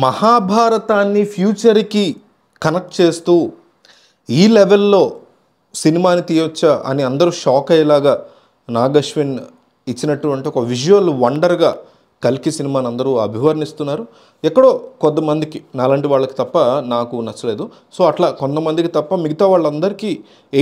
మహాభారతాన్ని ఫ్యూచర్కి కనెక్ట్ చేస్తూ ఈ లెవెల్లో సినిమాని తీయొచ్చా అని అందరూ షాక్ అయ్యేలాగా నాగశ్విన్ ఇచ్చినటువంటి ఒక విజువల్ వండర్గా కల్కి సినిమాని అందరూ అభివర్ణిస్తున్నారు. ఎక్కడో కొంతమందికి నాలాంటి వాళ్ళకి తప్ప నాకు నచ్చలేదు. సో అట్లా కొంతమందికి తప్ప మిగతా వాళ్ళందరికీ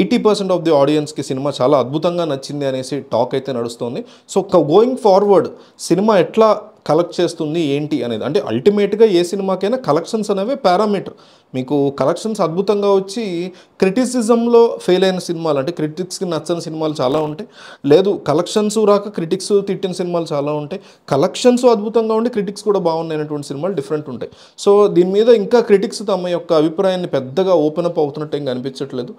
80% ఆఫ్ ది ఆడియన్స్కి సినిమా చాలా అద్భుతంగా నచ్చింది అనేసి టాక్ అయితే నడుస్తుంది. సో గోయింగ్ ఫార్వర్డ్ సినిమా ఎట్లా కలెక్ట్ చేస్తుంది ఏంటి అనేది, అంటే అల్టిమేట్గా ఏ సినిమాకైనా కలెక్షన్స్ అనేవి పారామీటర్. మీకు కలెక్షన్స్ అద్భుతంగా వచ్చి క్రిటిసిజంలో ఫెయిల్ అయిన సినిమాలు, అంటే క్రిటిక్స్కి నచ్చని సినిమాలు చాలా ఉంటాయి. లేదు కలెక్షన్స్ రాక క్రిటిక్స్ తిట్టిన సినిమాలు చాలా ఉంటాయి. కలెక్షన్స్ అద్భుతంగా ఉండి క్రిటిక్స్ కూడా బాగున్నాయినటువంటి సినిమాలు డిఫరెంట్ ఉంటాయి. సో దీని మీద ఇంకా క్రిటిక్స్ తమ యొక్క అభిప్రాయాన్ని పెద్దగా ఓపెన్ అప్ అవుతున్నట్టు ఏం కనిపించట్లేదు.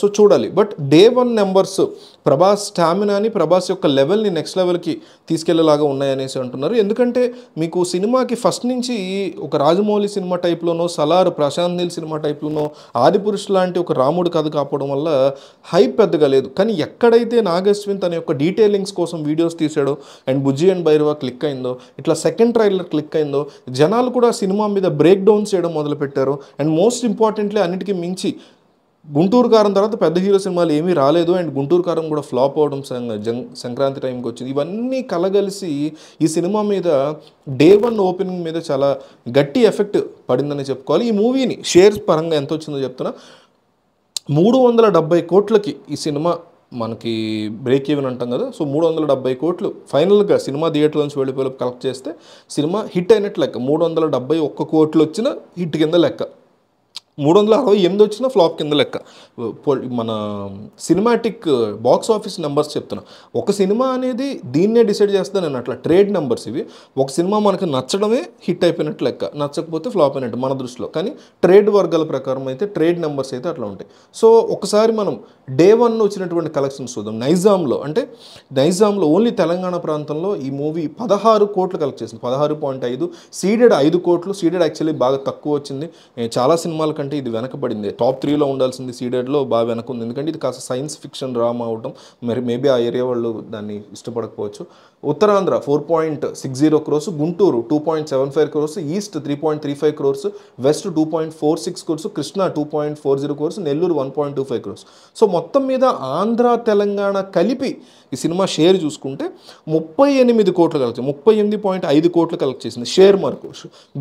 సో చూడాలి. బట్ డే 1 నెంబర్స్ ప్రభాస్ స్టామినాని, ప్రభాస్ యొక్క లెవెల్ని నెక్స్ట్ లెవెల్కి తీసుకెళ్లేలాగా ఉన్నాయనేసి అంటున్నారు. ఎందుకంటే మీకు సినిమాకి ఫస్ట్ నుంచి ఒక రాజమౌళి సినిమా టైప్లోనో, సలార్ ప్రశాంత్ నీల్ సినిమా టైప్లోనో, ఆదిపురుష్ లాంటి ఒక రాముడు కథ కాపడం వల్ల హైప్ పెద్దగా లేదు. కానీ ఎక్కడైతే నాగశ్విన్ తన యొక్క డీటెయిలింగ్స్ కోసం వీడియోస్ తీసాడో and Bujji and Bhairava click అయిందో, ఇట్లా సెకండ్ ట్రైలర్ క్లిక్ అయిందో, జనాలు కూడా సినిమా మీద బ్రేక్ డౌన్ చేయడం మొదలుపెట్టారు. అండ్ మోస్ట్ ఇంపార్టెంట్లీ అన్నిటికీ మించి గుంటూరు కారం తర్వాత పెద్ద హీరో సినిమాలు ఏమీ రాలేదు. అండ్ గుంటూరు కారం కూడా ఫ్లాప్ అవడం సంక్రాంతి టైంకి వచ్చింది. ఇవన్నీ కలగలిసి ఈ సినిమా మీద డే 1 ఓపెనింగ్ మీద చాలా గట్టి ఎఫెక్ట్ పడిందని చెప్పుకోవాలి. ఈ మూవీని షేర్స్ పరంగా ఎంత వచ్చిందో చెప్తున్నా. 370 కోట్లకి ఈ సినిమా మనకి బ్రేక్ ఈవెన్ అంటాం కదా. సో 370 కోట్లు ఫైనల్గా సినిమా థియేటర్ నుంచి వెళ్ళిపోయి కలెక్ట్ చేస్తే సినిమా హిట్ అయినట్టు లెక్క. 371 కోట్లు వచ్చిన హిట్ కింద లెక్క. 368 వచ్చిన ఫ్లాప్ కింద లెక్క. మన సినిమాటిక్ బాక్స్ ఆఫీస్ నెంబర్స్ చెప్తున్నా. ఒక సినిమా అనేది దీన్నే డిసైడ్ చేస్తాను నేను. అట్లా ట్రేడ్ నెంబర్స్ ఇవి. ఒక సినిమా మనకు నచ్చడమే హిట్ అయిపోయినట్టు లెక్క, నచ్చకపోతే ఫ్లాప్ అయినట్టు మన దృష్టిలో. కానీ ట్రేడ్ వర్గాల ప్రకారం అయితే ట్రేడ్ నెంబర్స్ అయితే అట్లా ఉంటాయి. సో ఒకసారి మనం డే 1 వచ్చినటువంటి కలెక్షన్స్ చూద్దాం. నైజాంలో ఓన్లీ తెలంగాణ ప్రాంతంలో ఈ మూవీ 16 కోట్లు కలెక్ట్ చేసింది. 16.5. సీడెడ్ 5 కోట్లు. సీడెడ్ యాక్చువల్లీ బాగా తక్కువ వచ్చింది. చాలా సినిమాల కంటే ఇది వెనకబడింది. టాప్ 3లో ఉండాల్సింది సీడెడ్లో బాగా వెనకుంది. ఎందుకంటే ఇది కాస్త సైన్స్ ఫిక్షన్ డ్రామా అవడం, మరి మేబీ ఆ ఏరియా వాళ్ళు దాన్ని ఇష్టపడకపోవచ్చు. Uttarandhra 4.60 crores, Guntur 2.75 crores, east 3.35 crores, west 2.46 crores, Krishna 2.40 crores, Nellore 1.25 crores. So మొత్తం మీద ఆంధ్ర తెలంగాణ కలిపి ఈ సినిమా షేర్ చూసుకుంటే 38 కోట్లు కలెక్ట్, 38.5 కోట్లు కలెక్ట్ చేసింది షేర్ వరకు.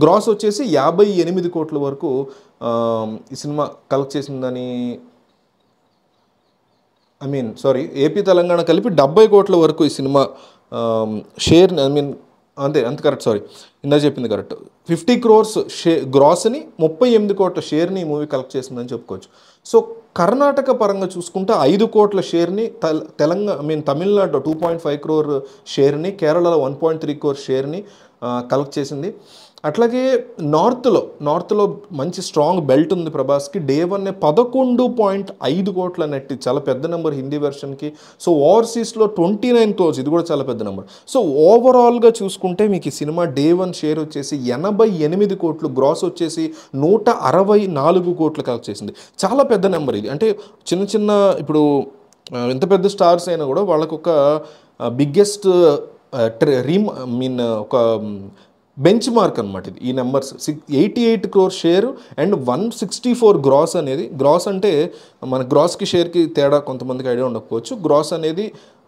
గ్రాస్ వచ్చేసి 58 కోట్ల వరకు ఈ సినిమా కలెక్ట్ చేసిందని, ఏపీ తెలంగాణ కలిపి 70 కోట్ల వరకు ఈ సినిమా షేర్, అంత కరెక్ట్, ఇందా చెప్పింది కరెక్ట్. 50 క్రోర్స్ గ్రాస్ని, 38 కోట్ల షేర్ని ఈ మూవీ కలెక్ట్ చేసిందని చెప్పుకోవచ్చు. సో కర్ణాటక పరంగా చూసుకుంటే 5 కోట్ల షేర్ని, తమిళనాడు 2.5 క్రోర్ షేర్ని, కేరళలో 1.3 క్రోర్ షేర్ని కలెక్ట్ చేసింది. అట్లాగే నార్త్లో మంచి స్ట్రాంగ్ బెల్ట్ ఉంది ప్రభాస్కి. డే 1 11.5 కోట్ల నెట్, చాలా పెద్ద నెంబర్ హిందీ వెర్షన్కి. సో ఓవర్సీస్లో 29 క్రోర్స్, ఇది కూడా చాలా పెద్ద నెంబర్. సో ఓవరాల్గా చూసుకుంటే మీకు ఈ సినిమా డే 1 షేర్ వచ్చేసి 88 కోట్లు, గ్రాస్ వచ్చేసి 164 కోట్లు కలెక్ట్ చేసింది. చాలా పెద్ద నెంబర్ ఇది. అంటే చిన్న ఇప్పుడు ఎంత పెద్ద స్టార్స్ అయినా కూడా వాళ్ళకు ఒక బిగ్గెస్ట్ ఒక బెంచ్ మార్క్ అనమాట ఇది. ఈ numbers 88 crore share and 164 gross అనేది. గ్రాస్ అంటే మన గ్రాస్కి షేర్కి తేడా కొంతమందికి ఐడియా ఉండకపోవచ్చు. గ్రాస్ అనేది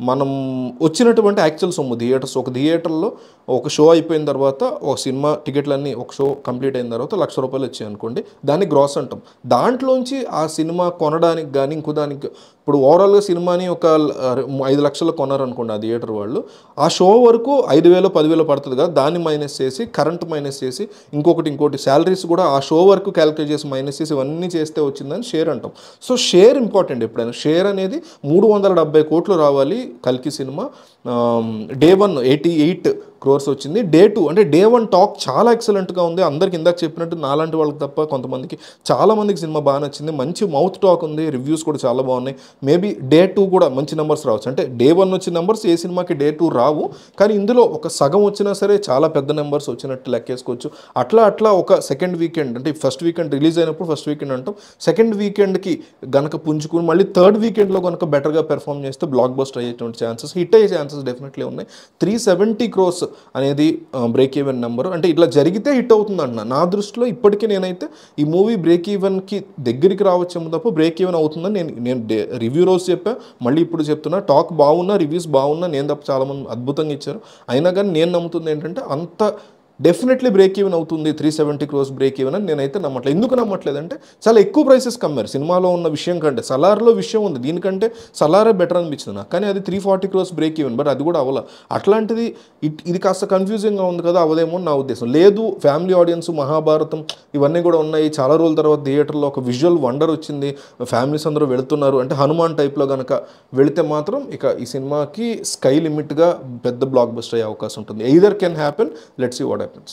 మనం వచ్చినటువంటి యాక్చువల్ సొమ్ము. ఒక థియేటర్లో ఒక షో అయిపోయిన తర్వాత, ఒక సినిమా టికెట్లన్నీ ఒక షో కంప్లీట్ అయిన తర్వాత ₹1,00,000 వచ్చాయి అనుకోండి, దాన్ని గ్రాస్ అంటాం. దాంట్లోంచి ఆ సినిమా కొనడానికి కానీ ఇంకో దానికి, ఇప్పుడు ఓవరాల్గా సినిమాని ఒక 5 లక్షలు కొన్నారనుకోండి ఆ థియేటర్ వాళ్ళు, ఆ షో వరకు 5,000 10,000 పడుతుంది కదా, దాన్ని మైనస్ చేసి, కరెంట్ మైనస్ చేసి, ఇంకోటి శాలరీస్ కూడా ఆ షో వరకు క్యాలిక్యులేట్ చేసి మైనస్ చేసి ఇవన్నీ చేస్తే వచ్చిందని షేర్ అంటాం. సో షేర్ ఇంపార్టెంట్ ఎప్పుడైనా. షేర్ అనేది 370 కోట్లు రావాలి కల్కి సినిమా. డే 1 88 క్రోర్స్ వచ్చింది. డే 2 అంటే డే 1 టాక్ చాలా ఎక్సలెంట్గా ఉంది. అందరికి ఇందాక చెప్పినట్టు నాలాంటి వాళ్ళకి తప్ప కొంతమందికి, చాలామందికి సినిమా బాగా నచ్చింది. మంచి మౌత్ టాక్ ఉంది. రివ్యూస్ కూడా చాలా బాగున్నాయి. మేబీ డే 2 కూడా మంచి నెంబర్స్ రావచ్చు. అంటే డే 1 వచ్చిన నెంబర్స్ ఏ సినిమాకి డే 2 రావు. కానీ ఇందులో ఒక సగం వచ్చినా సరే చాలా పెద్ద నెంబర్స్ వచ్చినట్టు లెక్కేసుకోవచ్చు. అట్లా ఒక సెకండ్ వీకెండ్, అంటే ఫస్ట్ వీకెండ్ రిలీజ్ అయినప్పుడు ఫస్ట్ వీకెండ్ అంటాం, సెకండ్ వీకెండ్కి గనక పుంజుకుని మళ్ళీ థర్డ్ వీకెండ్లో కనుక బెటర్గా పెర్ఫామ్ చేస్తే బ్లాక్ బస్టర్ అయ్యేటువంటి ఛాన్సెస్, హిట్ అయ్యే ఛాన్సెస్ ఛాన్సెస్ డెఫినెట్లీ ఉన్నాయి. 370 crores అనేది బ్రేక్ ఈవెన్ నెంబరు. అంటే ఇట్లా జరిగితే హిట్ అవుతుంది అంటున్నా. నా దృష్టిలో ఇప్పటికీ నేనైతే ఈ మూవీ బ్రేక్ ఈవెన్కి దగ్గరికి రావచ్చేమో తప్ప బ్రేక్ ఈవెన్ అవుతుందని నేను రివ్యూ రోజు చెప్పా, మళ్ళీ ఇప్పుడు చెప్తున్నా. టాక్ బాగున్నా, రివ్యూస్ బాగున్నా, నేను తప్ప చాలామంది అద్భుతంగా ఇచ్చారు. అయినా కానీ నేను నమ్ముతుంది ఏంటంటే అంత డెఫినెట్లీ బ్రేక్ ఈవెన్ అవుతుంది 370 crores బ్రేక్ ఈవెన్ అని నేనైతే నమ్మట్లేదు. ఎందుకు నమ్మట్లేదంటే చాలా ఎక్కువ ప్రైసెస్ కమ్మారు సినిమాలో ఉన్న విషయం కంటే. సలార్లో విషయం ఉంది, దీనికంటే సలారే బెటర్ అనిపించింది నాకు. కానీ అది 340 crores బ్రేక్ ఈవెన్, బట్ అది కూడా అవ్వాల. అట్లాంటిది ఇది కాస్త కన్ఫ్యూజింగ్గా ఉంది కదా, అవదేమో నా ఉద్దేశం. లేదు, ఫ్యామిలీ ఆడియన్స్, మహాభారతం ఇవన్నీ కూడా ఉన్నాయి, చాలా రోజుల తర్వాత థియేటర్లో ఒక విజువల్ వండర్ వచ్చింది, ఫ్యామిలీస్ అందరూ వెళుతున్నారు అంటే హనుమాన్ టైప్లో కనుక వెళితే మాత్రం ఇక ఈ సినిమాకి స్కై లిమిట్గా పెద్ద బ్లాక్ బస్టర్ అయ్యే అవకాశం ఉంటుంది. Either can happen, let's see what happens.